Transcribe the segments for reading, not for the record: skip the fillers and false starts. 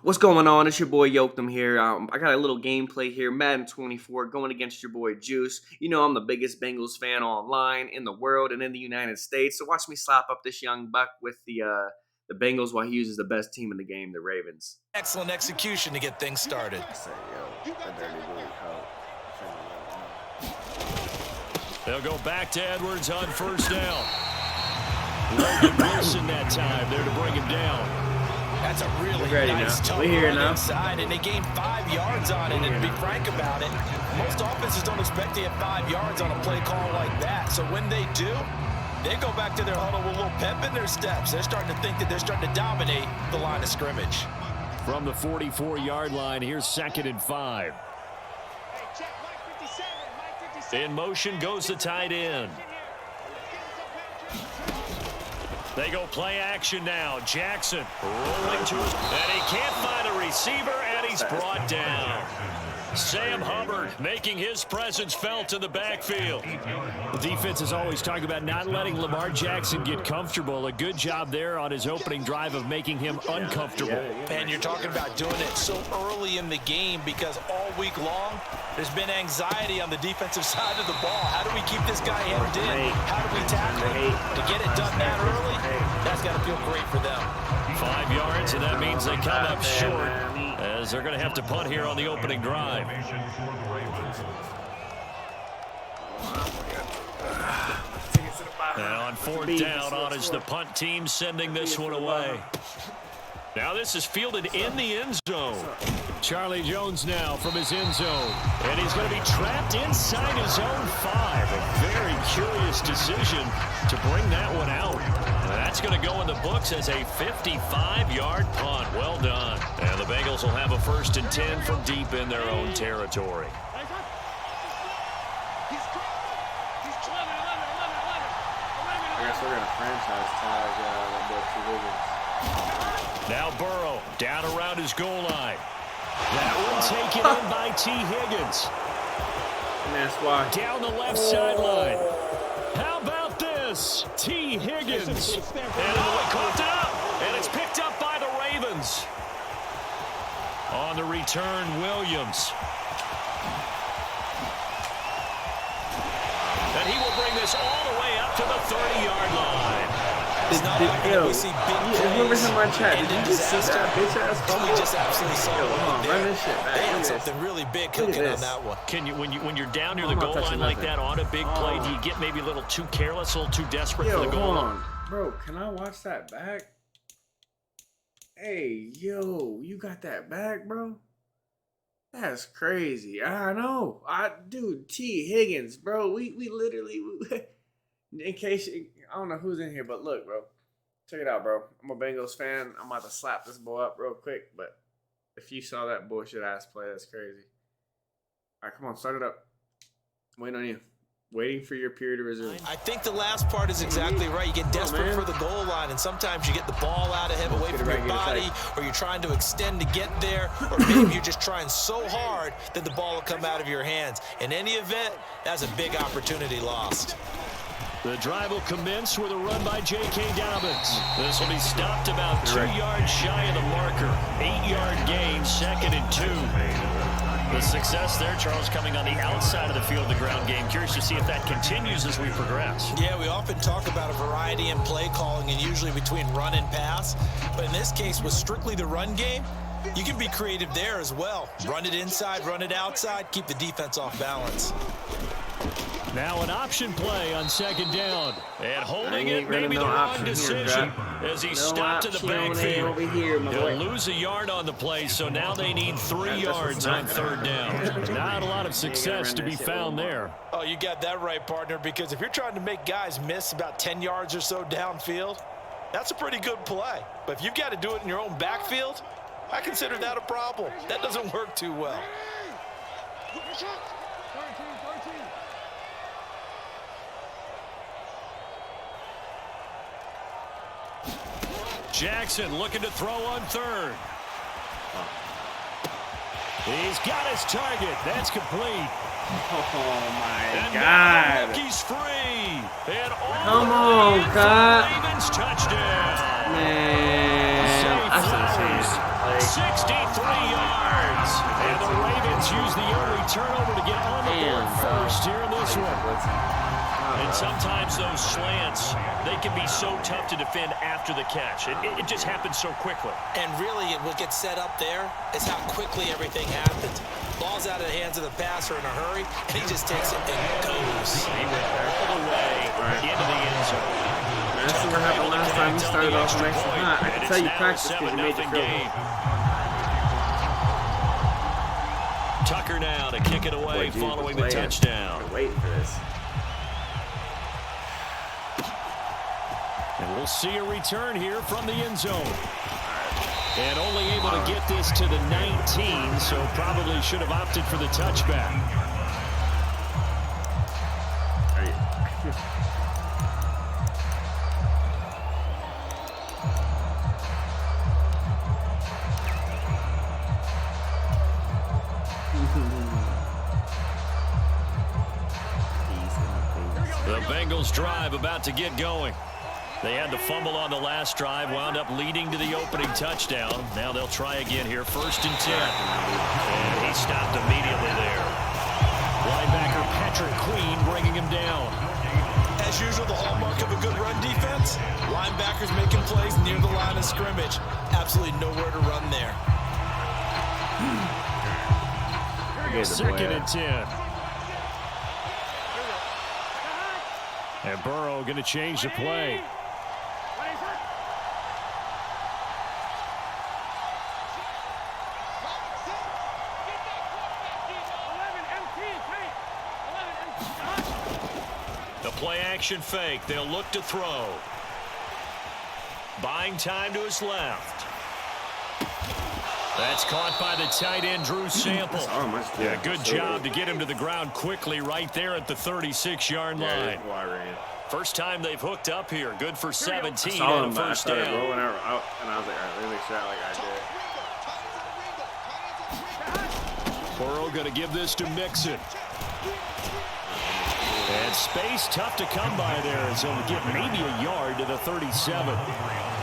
What's going on? It's your boy Yokedem here. I got a little gameplay here, Madden 24, going against your boy Juice. You know I'm the biggest Bengals fan online, in the world, and in the United States. So watch me slap up this young buck with the Bengals while he uses the best team in the game, the Ravens. Excellent execution to get things started. They'll go back to Edwards on first down. Logan Wilson that time there to bring him down. That's a really nice tough run inside, and they gained 5 yards on it. And to be frank about it, most offenses don't expect to get 5 yards on a play call like that. So when they do, they go back to their huddle with a little pep in their steps. They're starting to think that they're starting to dominate the line of scrimmage. From the 44-yard line, here's 2nd and 5. In motion goes the tight end. They go play action now. Jackson rolling to his, and he can't find a receiver, and he's brought down. Sam Hubbard making his presence felt in the backfield. The defense is always talking about not letting Lamar Jackson get comfortable. A good job there on his opening drive of making him uncomfortable. And you're talking about doing it so early in the game because all week long, there's been anxiety on the defensive side of the ball. How do we keep this guy hemmed in? How do we tackle him? To get it done that early, that's got to feel great for them. 5 yards, and that means they come up short, as they're going to have to punt here on the opening drive. And on 4th down, on is the punt team sending this one away. Now this is fielded in the end zone. Charlie Jones now from his end zone. And he's going to be trapped inside his own 5. A very curious decision to bring that one out. That's going to go in the books as a 55-yard punt. Well done. And the Bengals will have a 1st and 10 from deep in their own territory. I guess we're going to franchise tag Now Burrow down around his goal line. That one taken in by T. Higgins. And that's why. Down the left sideline. How about this? T. Higgins. And caught it up. And it's picked up by the Ravens. On the return, Williams. And he will bring this all the way up to the 30-yard line. It's not often we see big plays in my chat. Did you just see that bitch ass ball? We just absolutely saw it. Run this shit back. They had something really big cooking on that one. Can you, when you're down near the goal line like that on a big play, do you get maybe a little too careless, a little too desperate for the goal line? Bro, can I watch that back? Hey, yo, you got that back, bro? That's crazy. I know. Dude, T. Higgins, bro. We literally, in case, I don't know who's in here, but look, bro. Check it out, bro. I'm a Bengals fan. I'm about to slap this boy up real quick, but if you saw that bullshit ass play, that's crazy. All right, come on, start it up. I'm waiting on you. Waiting for your period to resume. I think the last part is exactly right. You get desperate for the goal line, and sometimes you get the ball out of him, away from your body, or you're trying to extend to get there, or maybe you're just trying so hard that the ball will come out of your hands. In any event, that's a big opportunity lost. The drive will commence with a run by J.K. Dobbins. This will be stopped about 2 yards shy of the marker. 8-yard gain, 2nd and 2. The success there, Charles, coming on the outside of the field, the ground game. Curious to see if that continues as we progress. Yeah, we often talk about a variety in play calling and usually between run and pass. But in this case, with strictly the run game, you can be creative there as well. Run it inside, run it outside, keep the defense off balance. Now an option play on 2nd down. And holding it, maybe the wrong decision as he stopped in the backfield. He'll lose a yard on the play, so now they need 3 yards on 3rd down. Not a lot of success to be found there. Oh, you got that right, partner, because if you're trying to make guys miss about 10 yards or so downfield, that's a pretty good play. But if you've got to do it in your own backfield, I consider that a problem. That doesn't work too well. Jackson looking to throw on 3rd. He's got his target. That's complete. Oh, my God. He's free. And come on, God. Ravens touchdown. Man. Six turnover to get on the board first here in this one. And sometimes those slants, they can be so tough to defend after the catch. It just happens so quickly. And really, what gets set up there is how quickly everything happens. Ball's out of the hands of the passer in a hurry, and he just takes it and goes. He went all the way into the end zone. That's what happened last time we started off an extra high. I can tell you practice because you made the field. Tucker now to kick it away following the touchdown. Waiting for this. And we'll see a return here from the end zone. And only able to get this to the 19, so probably should have opted for the touchback. The Bengals drive about to get going. They had the fumble on the last drive, wound up leading to the opening touchdown. Now they'll try again here, 1st and 10. And he stopped immediately there. Linebacker Patrick Queen bringing him down. As usual, the hallmark of a good run defense, linebackers making plays near the line of scrimmage. Absolutely nowhere to run there. 2nd and 10. And Burrow going to change the play. The play action fake. They'll look to throw. Buying time to his left. That's caught by the tight end, Drew Sample. Yeah, good job to get him to the ground quickly right there at the 36-yard line. First time they've hooked up here. Good for 17 on a first down. And I was like, all right, let me make sure like I did. Burrow going to give this to Mixon. And space tough to come by there as he'll get maybe a yard to the 37.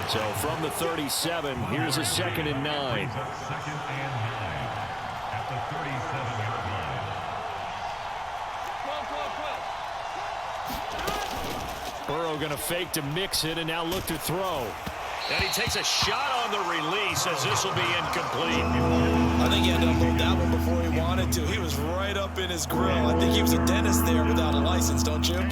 So from the 37, here's a 2nd and 9. Burrow going to fake to mix it and now look to throw. And he takes a shot on the release as this will be incomplete. I think he had to unload that one before he wanted to. He was right up in his grill. I think he was a dentist there without a license, don't you?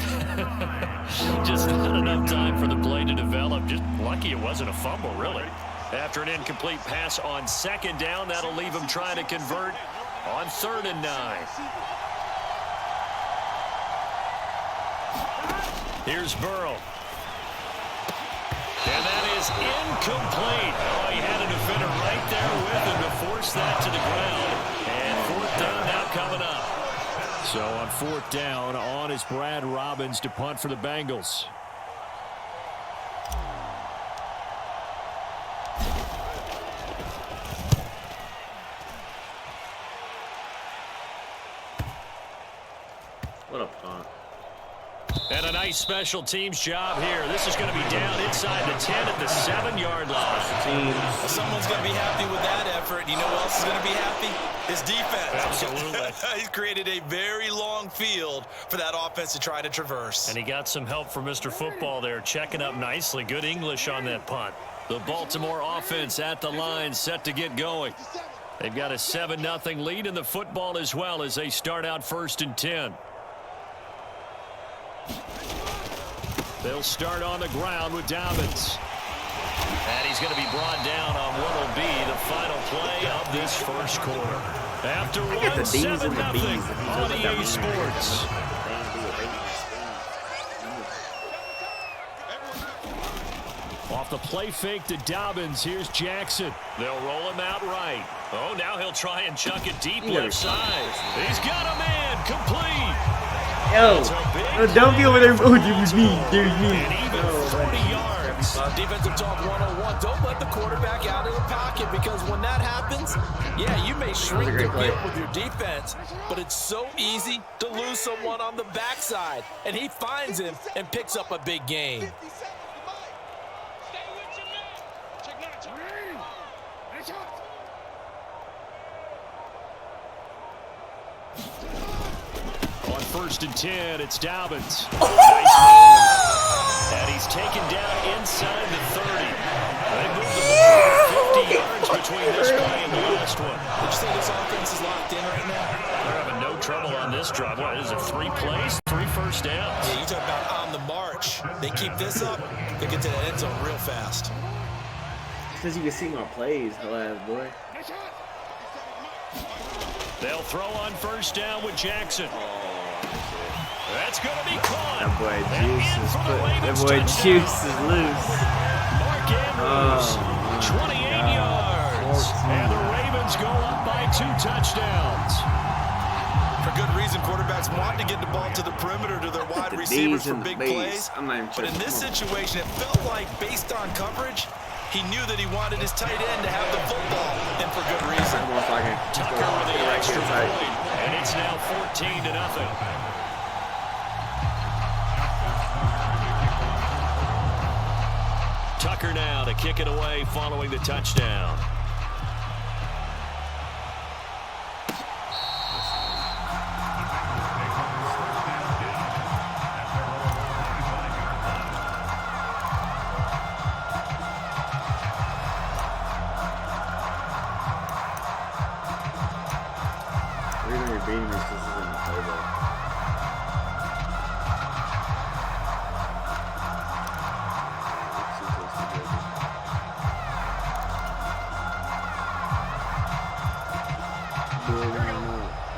Just not enough time for the play to develop. Just lucky it wasn't a fumble, really. After an incomplete pass on 2nd down, that'll leave him trying to convert on 3rd and 9. Here's Burrow. And that is incomplete. Oh, he had a defender right there with him to force that to the ground. And 4th down now coming up. So on 4th down, on is Brad Robbins to punt for the Bengals. What a punt. And a nice special teams job here. This is going to be down inside the 10 at the 7-yard line. Someone's going to be happy with that effort. You know who else is going to be happy? His defense. Absolutely. He's created a very long field for that offense to try to traverse. And he got some help from Mr. Football there, checking up nicely. Good English on that punt. The Baltimore offense at the line, set to get going. They've got a 7-0 lead in the football as well as they start out 1st and 10. They'll start on the ground with Dobbins. And he's going to be brought down on what will be the final play of this first quarter. After 1-7-0 on EA Sports. Off the play fake to Dobbins, here's Jackson. They'll roll him out right. Oh, now he'll try and chuck it deep left side. He's got a man, complete. Yo, don't be over there. Oh, there's me. And even 40 yards. Defensive talk 101. Don't let the quarterback out of the pocket, because when that happens, yeah, you may shrink the field with your defense, but it's so easy to lose someone on the backside. And he finds him and picks up a big gain. On 1st and 10, it's Dobbins. Nice move. And he's taken down inside the 30. They moved the ball 50 yards between this play and the last one. Did you say this offense is locked in right now? They're having no trouble on this drive. What is it, 3 plays, 3 first downs? Yeah, you talk about on the march. They keep this up, they get to the end zone real fast. Because you can see my plays, ass boy. They'll throw on 1st down with Jackson. That's going to be caught. That boy Juice is loose. Mark Andrews, 28 yards. And the Ravens go up by 2 touchdowns. For good reason, quarterbacks want to get the ball to the perimeter to their wide receivers for big plays. But in this situation, it felt like based on coverage, he knew that he wanted his tight end to have the football, and for good reason. Tucker with the extra point, and it's now 14-0. Tucker now to kick it away following the touchdown.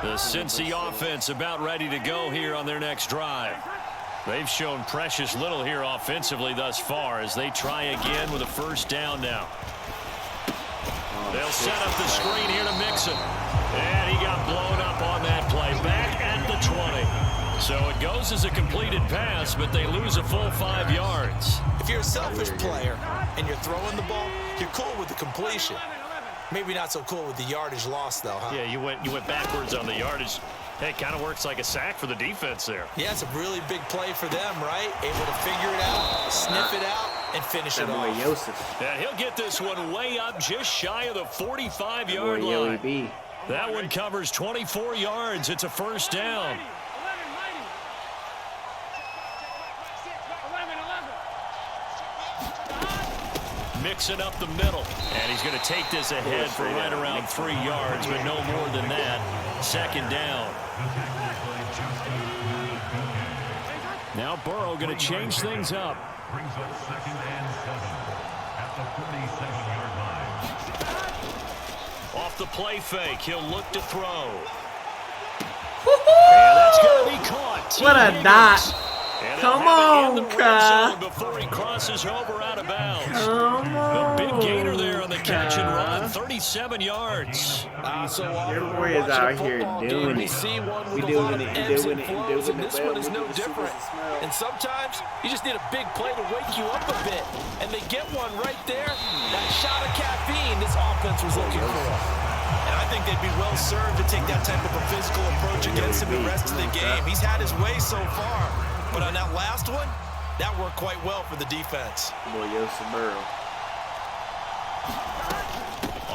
The Cincy offense about ready to go here on their next drive. They've shown precious little here offensively thus far as they try again with a 1st down now. They'll set up the screen here to Mixon. And he got blown up on that play. Back at the 20. So it goes as a completed pass, but they lose a full 5 yards. If you're a selfish player and you're throwing the ball, you're cool with the completion. Maybe not so cool with the yardage loss, though, huh? Yeah, you went backwards on the yardage. Hey, it kind of works like a sack for the defense there. Yeah, it's a really big play for them, right? Able to figure it out, sniff it out, and finish it off. And he'll get this one way up just shy of the 45-yard line. That one covers 24 yards. It's a 1st down. Mixing up the middle. And he's going to take this ahead for right around 3 yards, but no more than that. 2nd down. Now Burrow going to change things up. Brings up 2nd and 7 at the 47-yard line. Off the play fake, he'll look to throw. And that's going to be caught. What a dot. Come on, Kai. Before he crosses over out of bounds. Come on. The big gainer there on the catch and run, 37 yards. Your boy is out here doing it. We doing it. And this one is no different. And sometimes you just need a big play to wake you up a bit. And they get one right there. That shot of caffeine this offense was looking for. And I think they'd be well served to take that type of a physical approach against him the rest of the game. He's had his way so far. But on that last one, that worked quite well for the defense. Boy, Joseph Burrow.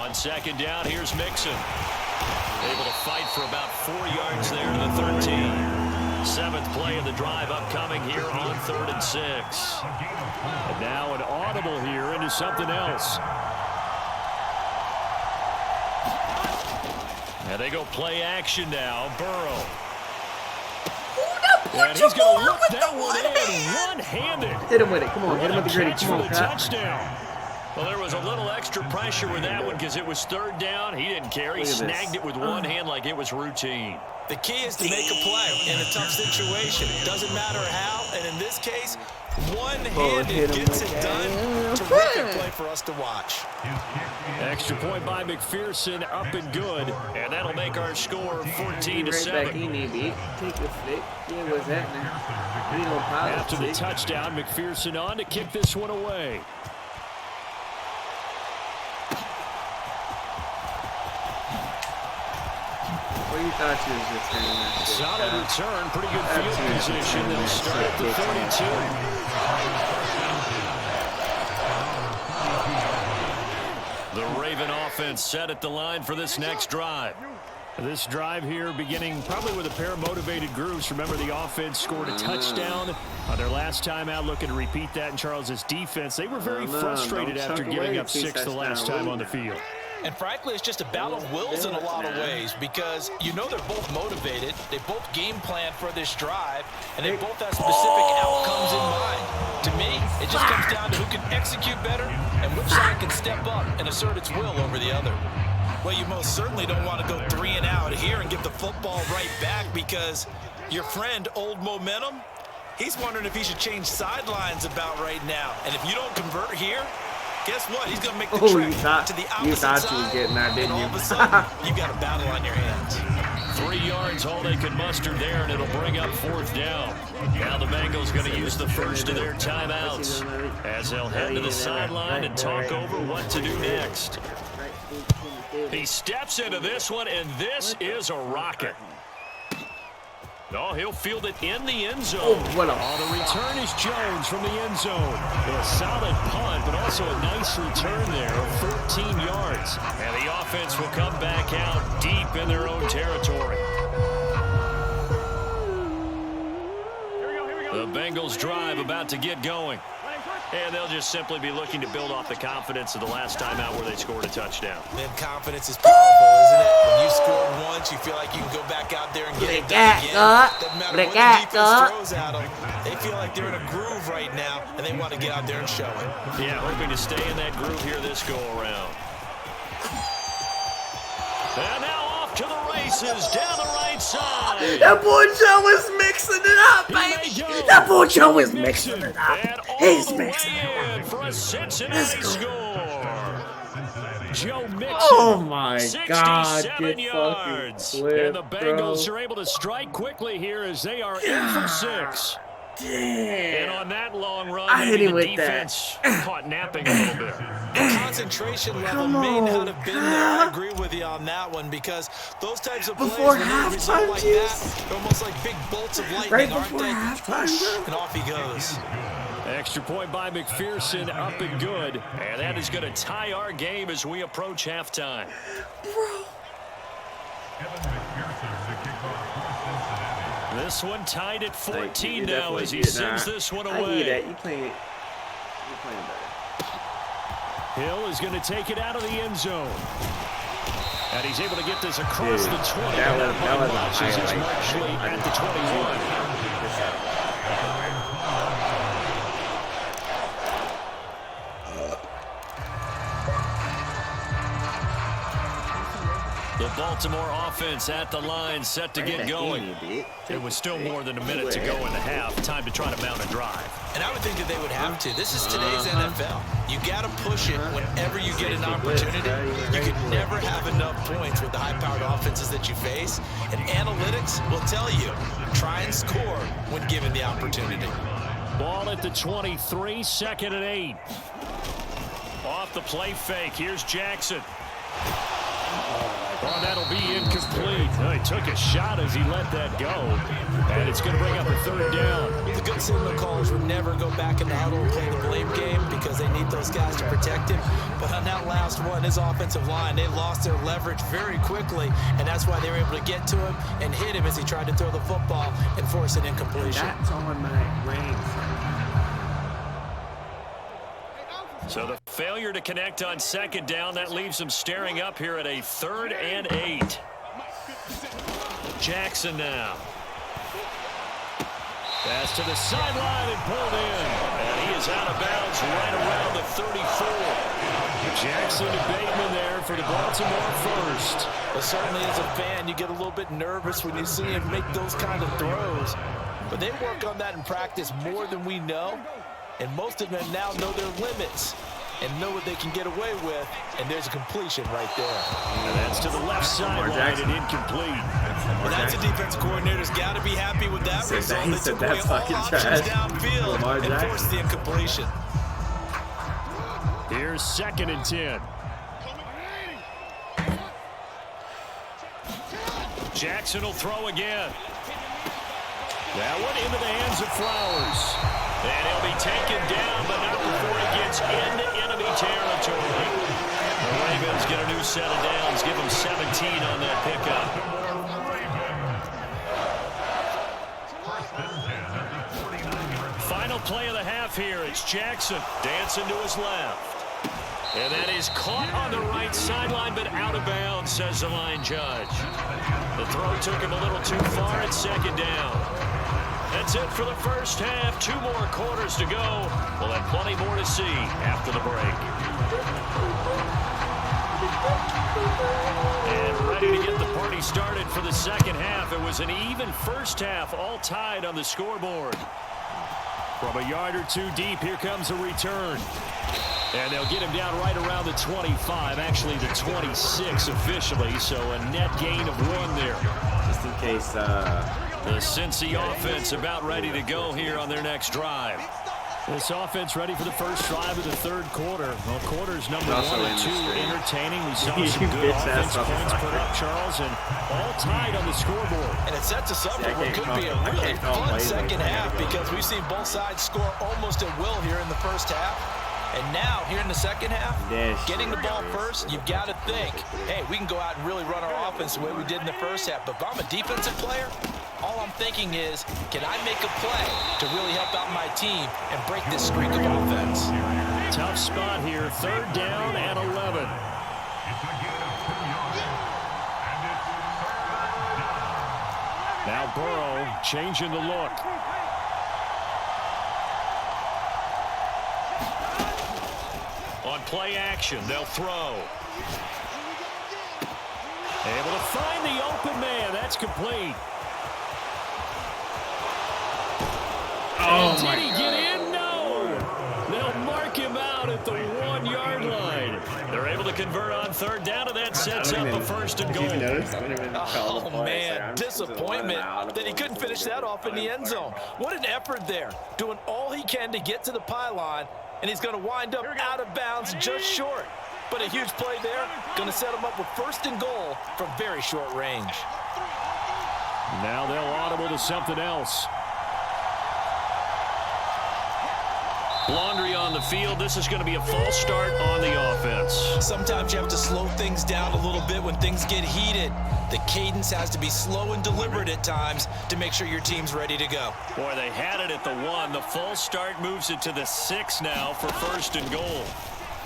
On 2nd down, here's Mixon. Able to fight for about 4 yards there to the 13. 7th play of the drive upcoming here on 3rd and 6. And now an audible here into something else. And they go play action now. Burrow. And he's going to look that one in one-handed. Hit him with it. Come on, hit him with the gritty. Come on, touchdown. Well, there was a little extra pressure with that one because it was 3rd down. He didn't care. He snagged it with one hand like it was routine. The key is to make a play in a tough situation. It doesn't matter how, and in this case, one-handed gets it done. Terrific play for us to watch. Extra point by McPherson, up and good. And that'll make our score 14-7. After the touchdown, McPherson on to kick this one away. What do you thought you was returning that? Solid return, pretty good field position. They'll start at the 32. The Raven offense set at the line for this next drive. This drive here beginning probably with a pair of motivated groups. Remember, the offense scored a touchdown on their last time out, looking to repeat that in Charles's defense. They were very frustrated after giving up 6 the last time on the field. And frankly, it's just a battle of wills in a lot of ways because you know they're both motivated. They both game plan for this drive, and they both have specific outcomes in mind. To me, it just comes down to who can execute better and which side can step up and assert its will over the other. Well, you most certainly don't want to go 3 and out here and give the football right back because your friend, Old Momentum, he's wondering if he should change sidelines about right now. And if you don't convert here, guess what? He's going to make the trek to the opposite side. You was getting that, didn't and all of a sudden, you've got a battle on your hands. 3 yards, all they could muster there, and it'll bring up 4th down. Now the Bengals going to use the first of their timeouts as they'll head to the sideline and talk over what to do next. He steps into this one, and this is a rocket. Oh, he'll field it in the end zone. The return is Jones from the end zone. A solid punt, but also a nice return there of 14 yards. And the offense will come back out deep in their own territory. The Bengals drive about to get going. And they'll just simply be looking to build off the confidence of the last time out where they scored a touchdown. Man, confidence is powerful, isn't it? When you score once, you feel like you can go back out there and get it done again. Doesn't matter what the defense throws at them. They feel like they're in a groove right now, and they want to get out there and show it. Yeah, hoping to stay in that groove here this go-around. And now off to the races down the right side. That boy Joe is mixing it up, baby. That boy Joe is mixing it up. He's mixing it up. For a Cincinnati score. Joe Mixon. Oh my God! 67 yards. And the Bengals are able to strike quickly here as they are in from 6. Damn. And on that long run, I hit him the with defense caught napping a little bit. The concentration level may not have been there. I agree with you on that one because those types of plays, when they result like that, they're almost like big bolts of lightning, aren't they? Push, and off he goes. Extra point by McPherson, up and good. And that is going to tie our game as we approach halftime. Bro. This one tied at 14 now as he sends this one away. You playing better. Hill is going to take it out of the end zone. And he's able to get this across the 20. That was a highlight. At the 21. The Baltimore offense at the line, set to get going. It was still more than a minute to go in the half. Time to try to mount a drive. And I would think that they would have to. This is today's NFL. You got to push it whenever you get an opportunity. You can never have enough points with the high-powered offenses that you face. And analytics will tell you, try and score when given the opportunity. Ball at the 23, 2nd and 8. Off the play fake. Here's Jackson. Oh, that'll be incomplete. He took a shot as he let that go. And it's going to bring up a 3rd down. The good signal callers would never go back in the huddle and play the blame game because they need those guys to protect him. But on that last one, his offensive line, they lost their leverage very quickly, and that's why they were able to get to him and hit him as he tried to throw the football and force an incompletion. That's on my range. So the failure to connect on 2nd down, that leaves them staring up here at a 3rd and 8. Jackson now. Pass to the sideline and pulled in. And he is out of bounds right around the 34. Jackson and Bateman there for the Baltimore first. Well, certainly as a fan, you get a little bit nervous when you see him make those kind of throws. But they work on that in practice more than we know. And most of them now know their limits and know what they can get away with. And there's a completion right there. And that's to the left sideline and incomplete. Well, that's a defense coordinator's got to be happy with that result. They took away all options downfield and forced the incompletion. Here's 2nd and 10. Jackson will throw again. That one into the hands of Flowers. And he'll be taken down, but not before he gets into enemy territory. The Ravens get a new set of downs, give them 17 on that pickup. play of the half here. It's Jackson dancing to his left. And that is caught on the right sideline, but out of bounds, says the line judge. The throw took him a little too far at second down. That's it for the first half. 2 more quarters to go. We'll have plenty more to see after the break. And ready to get the party started for the second half. It was an even first half, all tied on the scoreboard. From a yard or two deep, here comes a return. And they'll get him down right around the 25, actually the 26 officially, so a net gain of 1 there. Just in case. The Cincy offense about ready to go here on their next drive. This offense ready for the first drive of the third quarter. Well, quarters number 1 and 2 entertaining. We saw some good offense points put up, Charles, and all tied on the scoreboard. And it sets us up for what could be a really fun second half because we've seen both sides score almost at will here in the first half. And now, here in the second half, getting the ball first, you've got to think, hey, we can go out and really run our offense the way we did in the first half. But if I'm a defensive player, all I'm thinking is, can I make a play to really help out my team and break this streak of offense? Tough spot here, 3rd down and 11. Now Burrow changing the look. On play action, they'll throw. Able to find the open man. That's complete. Oh, did my he God. get in? No. They'll mark him out at the 1-yard line. They're able to convert on 3rd down, and that sets up a 1st and goal. Oh, man, disappointment that he couldn't finish that off in the end zone. What an effort there, doing all he can to get to the pylon, and he's going to wind up out of bounds just short. But a huge play there, going to set him up with 1st and goal from very short range. Now they'll audible to something else. Laundry on the field. This is going to be a false start on the offense. Sometimes you have to slow things down a little bit when things get heated. The cadence has to be slow and deliberate at times to make sure your team's ready to go. Boy, they had it at the 1. The false start moves it to the 6 now for 1st and goal.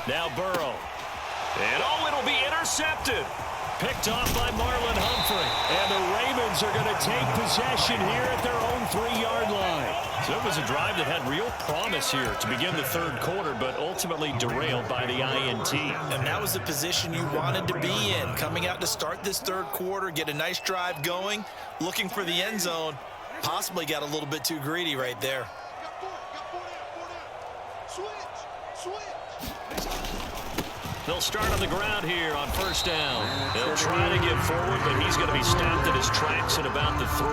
Now Burrow. And it'll be intercepted. Picked off by Marlon Humphrey. And the Ravens are going to take possession here at their own 3-yard line. So it was a drive that had real promise here to begin the 3rd quarter, but ultimately derailed by the INT. And that was the position you wanted to be in. Coming out to start this 3rd quarter, get a nice drive going, looking for the end zone. Possibly got a little bit too greedy right there. They'll start on the ground here on 1st down. They'll try to get forward, but he's going to be stopped at his tracks at about the 3.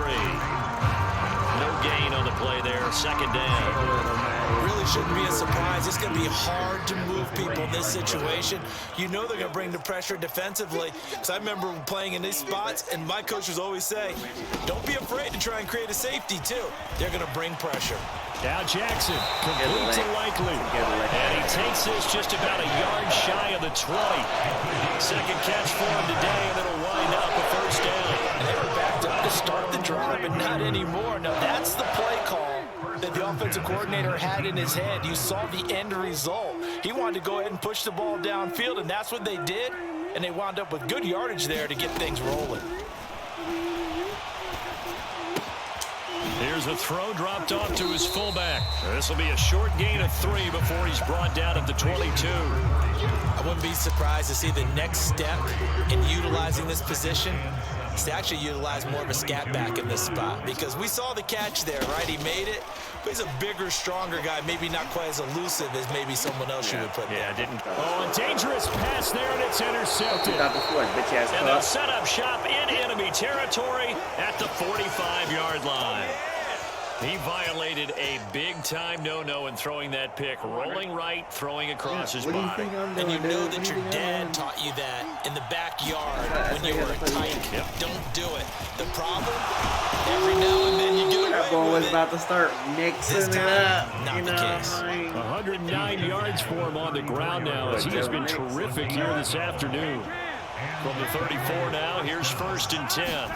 No gain on the play there, 2nd down. Really shouldn't be a surprise. It's going to be hard to move people in this situation. You know they're going to bring the pressure defensively. Because I remember playing in these spots, and my coaches always say, don't be afraid to try and create a safety, too. They're going to bring pressure. Now Jackson, complete to Likely. And he takes this just about a yard shy of the 20. 2nd catch for him today, and it'll wind up a 1st down. And they were backed up to start the drive, but not anymore. Now, that's the play call that the offensive coordinator had in his head. You saw the end result. He wanted to go ahead and push the ball downfield, and that's what they did. And they wound up with good yardage there to get things rolling. Here's a throw dropped off to his fullback. This will be a short gain of 3 before he's brought down at the 22. I wouldn't be surprised to see the next step in utilizing this position is to actually utilize more of a scat back in this spot, because we saw the catch there, right? He made it, but he's a bigger, stronger guy, maybe not quite as elusive as maybe someone else you would put there. Oh, a dangerous pass there, and it's intercepted. And they'll set up shop in enemy territory at the 45-yard line. He violated a big-time no-no in throwing that pick. Rolling right, throwing across his body. And you know that your dad taught you that in the backyard when you were a tyke. Don't do it. The problem, every now and then you get away That ball was with it. about to start mixing it up. Not the case. 109 yards for him on the ground now, as he has been terrific here this afternoon. From the 34 now, here's 1st and 10.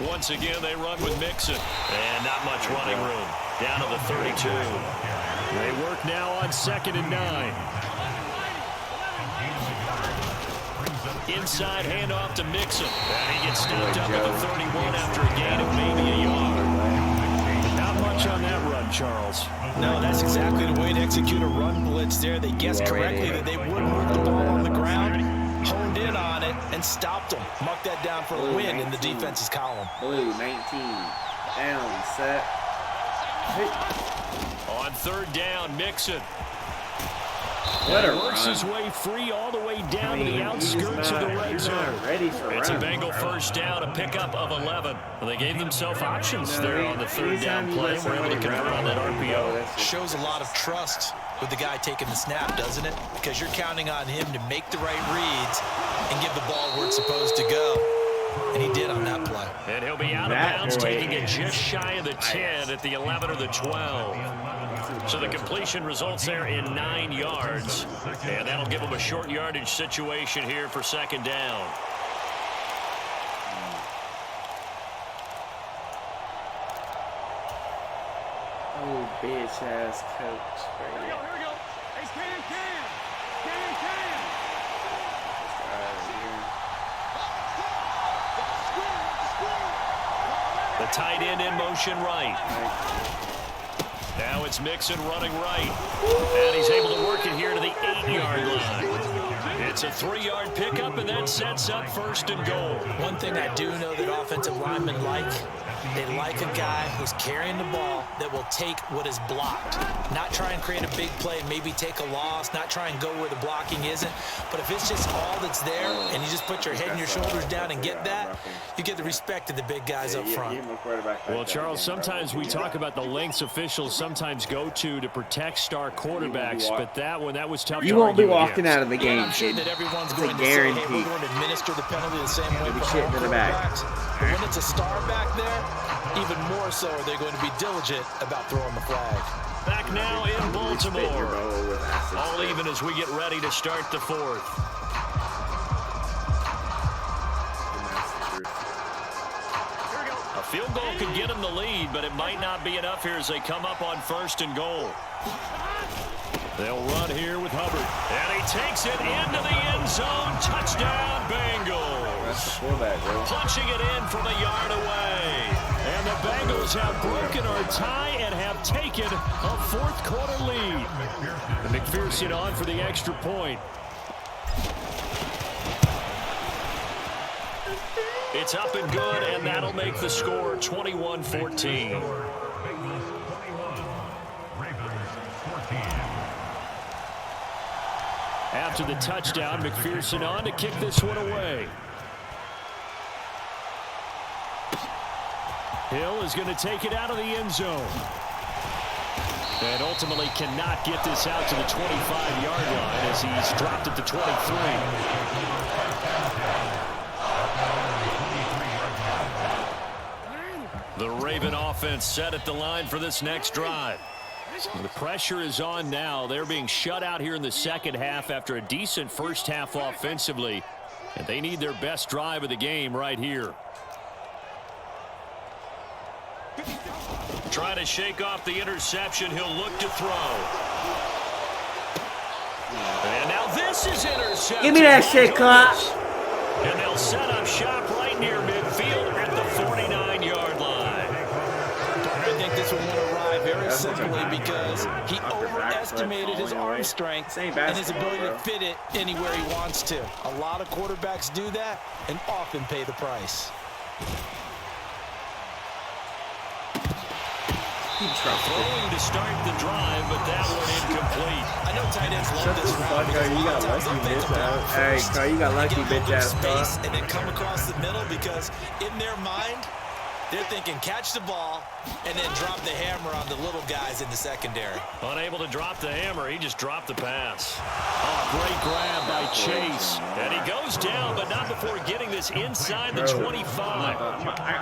Once again, they run with Mixon, and not much running room. Down to the 32. They work now on 2nd and 9. Inside handoff to Mixon. And he gets stopped up at the 31 after a gain of maybe a yard. Not much on that run, Charles. No, that's exactly the way to execute a run blitz there. They guessed correctly that they wouldn't move the ball on the ground, honed in on it, and stopped them. Mark that down for a win in the defense's column. Blue 19. Down, set. Hey. On 3rd down, Mixon. What a works run. his way free all the way down to the outskirts of the red zone. It's a Bengal first down, a pickup of 11. Well, they gave themselves options there on the 3rd down play. We're able to convert on that RPO. Shows a lot of trust with the guy taking the snap, doesn't it? Because you're counting on him to make the right reads and give the ball where it's supposed to go. And he did on that play. And he'll be out of bounds, taking it just shy of the 10 at the 11 or the 12. So the completion results there in 9 yards. And that'll give them a short yardage situation here for 2nd down. Oh, bitch ass coach. Here we go. Hey, Cam. The tight end in motion right. Now it's Mixon running right. And he's able to work it here to the 8-yard line. It's a 3-yard pickup, and that sets up 1st and goal. One thing I do know that offensive linemen like, they like a guy who's carrying the ball that will take what is blocked. Not try and create a big play and maybe take a loss, not try and go where the blocking isn't. But if it's just all that's there and you just put your head and your shoulders down and get that, you get the respect of the big guys up front. Well, Charles, sometimes we talk about the lengths officials sometimes go to protect star quarterbacks, but that was tough. You won't be walking out of the game. I'm sure that everyone's going to guarantee. say, hey, we're going to administer the penalty the same way for shit in the back. But when it's a star back there, even more so are they going to be diligent about throwing the flag. Back now in Baltimore. All even as we get ready to start the 4th. A field goal could get them the lead, but it might not be enough here as they come up on 1st and goal. They'll run here with Hubbard. And he takes it into the end zone. Touchdown, Bengals. Punching it in from a yard away. And the Bengals have broken our tie and have taken a 4th quarter lead. And McPherson on for the extra point. It's up and good, and that'll make the score 21-14. After the touchdown, McPherson on to kick this one away. Hill is going to take it out of the end zone. And ultimately cannot get this out to the 25-yard line as he's dropped at the 23. The Raven offense set at the line for this next drive. The pressure is on now. They're being shut out here in the 2nd half after a decent first half offensively. And they need their best drive of the game right here. Trying to shake off the interception. He'll look to throw. And now this is intercepted. Give me that shit, clock. And they'll set up shop right near midfield at the 49-yard line. I think this one will arrive very simply because he overestimated his arm strength and his ability to fit it anywhere he wants to. A lot of quarterbacks do that and often pay the price. Throwing to start the drive, but that one incomplete. I know tight ends love this route. You got lucky, bitch ass. Hey, Carl, you got lucky, bitch ass. And then come across the middle because in their mind, they're thinking catch the ball and then drop the hammer on the little guys in the secondary. Unable to drop the hammer, he just dropped the pass. Oh, great grab by Chase. And he goes down, but not before getting this inside the 25.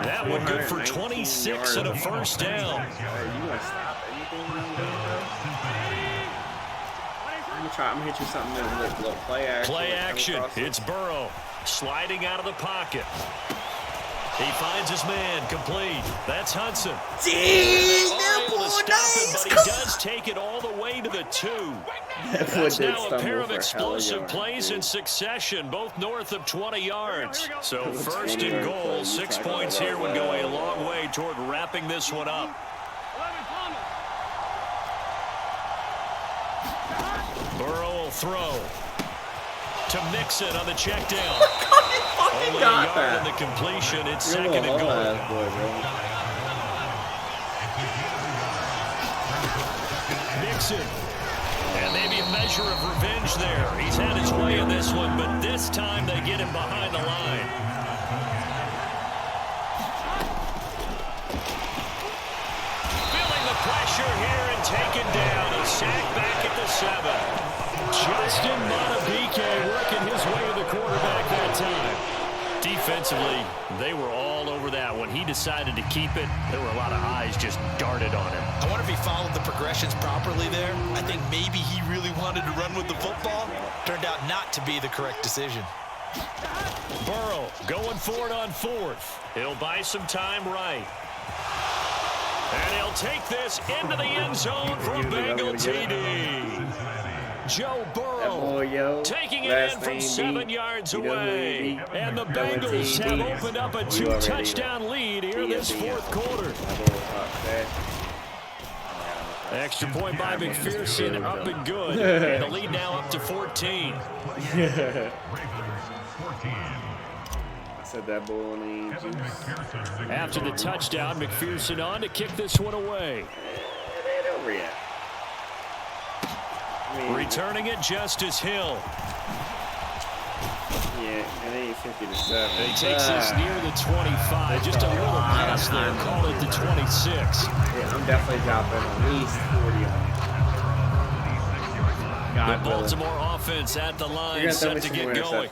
That one good for 26 and a first down. You gonna stop anything? I'm gonna hit you something with little play action. Play action. It's Burrow sliding out of the pocket. He finds his man, complete. That's Hudson. Jeez, able to stop him, but he does take it all the way to the 2. That's now a pair of explosive plays in succession, both north of 20 yards. So first and goal, 6 points here would go a long way toward wrapping this one up. Burrow will throw to Mixon on the check down. Only a yard in the completion. It's second and goal. Mixon. And maybe a measure of revenge there. He's had his way in this one, but this time they get him behind the line. Feeling the pressure here and taken down. A sack back at the 7. Justin Madubuike working his way to the quarterback that time. Defensively, they were all over that. When he decided to keep it, there were a lot of eyes just darted on him. I wonder if he followed the progressions properly there. I think maybe he really wanted to run with the football. Turned out not to be the correct decision. Burrow going for it on 4th. He'll buy some time right. And he'll take this into the end zone for a Bengal TD. Joe Burrow taking it in from 7 yards away. And the Bengals have opened up a 2-touchdown lead here in this 4th quarter. Extra point by McPherson, up and good. And the lead now up to 14. Said that bowling juice. After the touchdown, McPherson on to kick this one away. It ain't over yet. Returning it, Justice Hill. Yeah, it ain't 50-7. He takes this near the 25. Just a little pass there. Call it the 26. Yeah, I'm definitely dropping at least 40 on it. The Baltimore offense at the line, set to get going.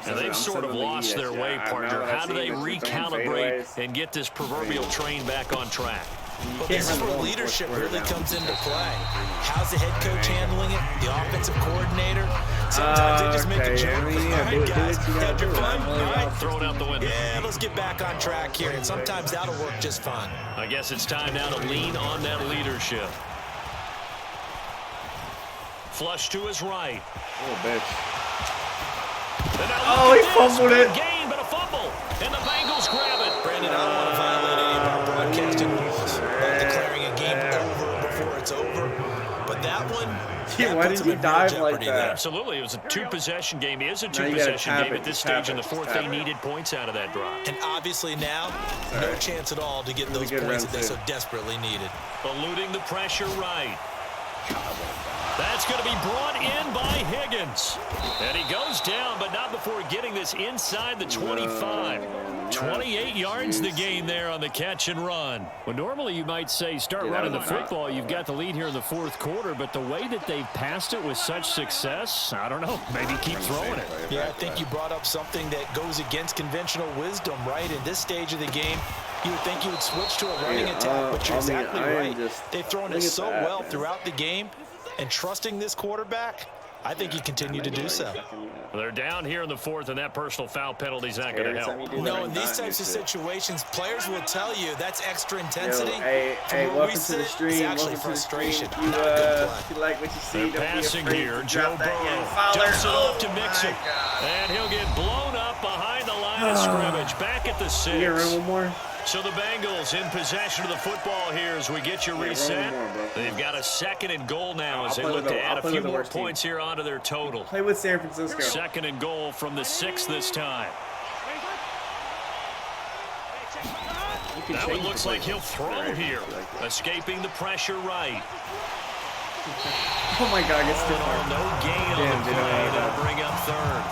And they've sort of lost their way, partner. How do they recalibrate and get this proverbial train back on track? Well, this is where leadership really comes into play. How's the head coach handling it? The offensive coordinator? Sometimes they just make a joke. All right, guys, got your fun? All right, throw it out the window. Yeah, let's get back on track here. And sometimes that'll work just fine. I guess it's time now to lean on that leadership. Flush to his right. Oh, bitch. Oh, he fumbled it. Gain, but a fumble. And the Bengals grab it. Brandon, I don't want to violate any of our broadcasting rules about declaring a game over before it's over. But that one, why did he dive like that? Absolutely. It was a 2-possession game. It is a 2-possession game at this stage in the 4th. They needed points out of that drive. And obviously now, no chance at all to get those points that they so desperately needed. Eluding the pressure right. That's going to be brought in by Higgins. And he goes down, but not before getting this inside the 25. 28 yards the gain there on the catch and run. Well, normally you might say start running the football. You've got the lead here in the 4th quarter, but the way that they've passed it with such success, I don't know, maybe keep throwing it. Yeah, I think you brought up something that goes against conventional wisdom, right? In this stage of the game, you would think you would switch to a running attack, but you're exactly right. They've thrown it so well throughout the game. And trusting this quarterback, I think he continued to do so. They're down here in the 4th, and that personal foul penalty is not going to help. No, in these types of situations, players will tell you that's extra intensity. Hey, welcome to the stream. It's actually frustration. You like what you see? They're passing here. Joe Burrow jumps it off to Mixon. And he'll get blown up behind the line of scrimmage. Back at the 6. You run one more? So the Bengals in possession of the football here as we get your reset. They've got a 2nd and goal now as they look to add a few more points here onto their total. Play with San Francisco. 2nd and goal from the 6 this time. That one looks like he'll throw here. Escaping the pressure right. Oh my God, it's too far. No gain on the play. That'll bring up 3rd.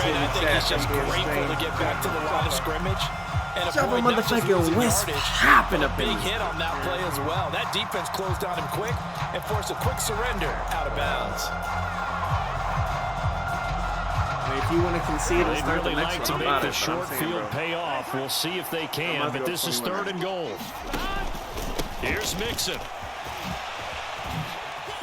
Brandon, I think he's just grateful to get back to the line of scrimmage. And Jump a motherfucking wisp hopping up in. Big hit on that play as well. That defense closed on him quick and forced a quick surrender out of bounds. If you want to concede and start really the next like to one, make the short field pay off. We'll see if they can, but this is 3rd and goal. Here's Mixon.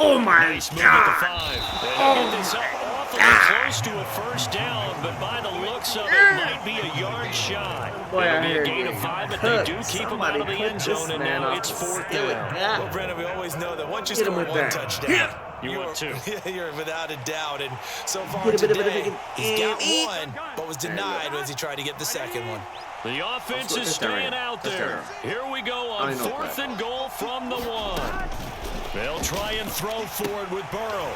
Oh my Nice move God! at the 5. They get this up off awfully close to a first down, but by the looks of it, might be a yard shy. Boy, It'll I be a heard gain you. of 5, but they do keep him out of the end zone, and now it's 4th down. Well, Brandon, we always know that once you score one touchdown, You want two. You're without a doubt. And so far today, he's got one, but was denied as he tried to get the second one. The offense is staying out there. Here we go on 4th and goal from the 1. They'll try and throw forward with Burrow.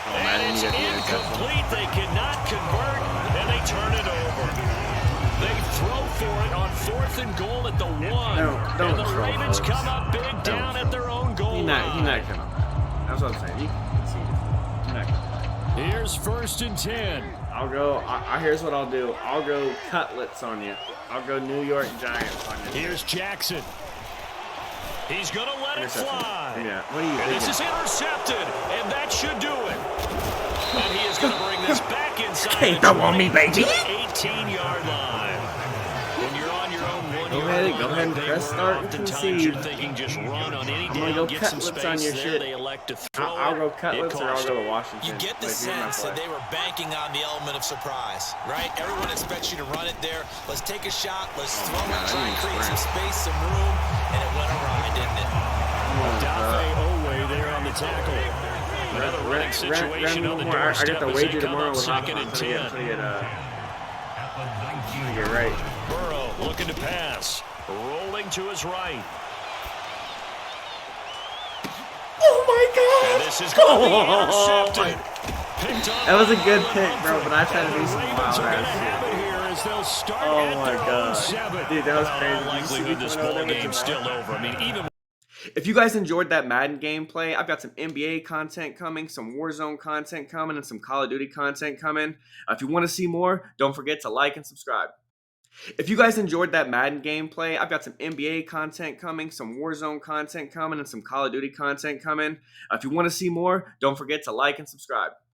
And it's incomplete. They cannot convert, and they turn it over. They throw for it on 4th and goal at the 1. And the Ravens come up big down at their own goal line. He's not gonna. That's what I'm saying. You can see it. He's not gonna. Here's 1st and 10. I'll go. Here's what I'll do. I'll go cutlets on you. I'll go New York Giants on you. Here's Jackson. He's going to let it fly. Yeah. What are you And this is intercepted, and that should do it. And he is going to bring this back inside the 18-yard line. When you're on your own 1 yard line, go ahead and press start and concede. You're thinking just run on any down, go get some cutlets space on your there. shit. They elect to throw I'll go cutlets or I'll go to Washington. You get the sense that they were banking on the element of surprise, right? Everyone expects you to run it there. Let's take a shot. Let's throw it, try and create some space, some room, and it went awry, didn't it? Dafe Owe there on the tackle. Another running situation on the doorstep. I got the wager tomorrow with 2nd and 10. You're right. Burrow looking to pass. Rolling to his right. Oh my God! And this is going to be intercepted. That was a good pick, bro, but I tried to do some wild ass shit. Oh my God. Dude, that was crazy. Likelihood this ball game's still over. I mean, even if you guys enjoyed that Madden gameplay, I've got some NBA content coming, some Warzone content coming, and some Call of Duty content coming. If you want to see more, don't forget to like and subscribe. If you guys enjoyed that Madden gameplay, I've got some NBA content coming, some Warzone content coming, and some Call of Duty content coming. If you want to see more, don't forget to like and subscribe.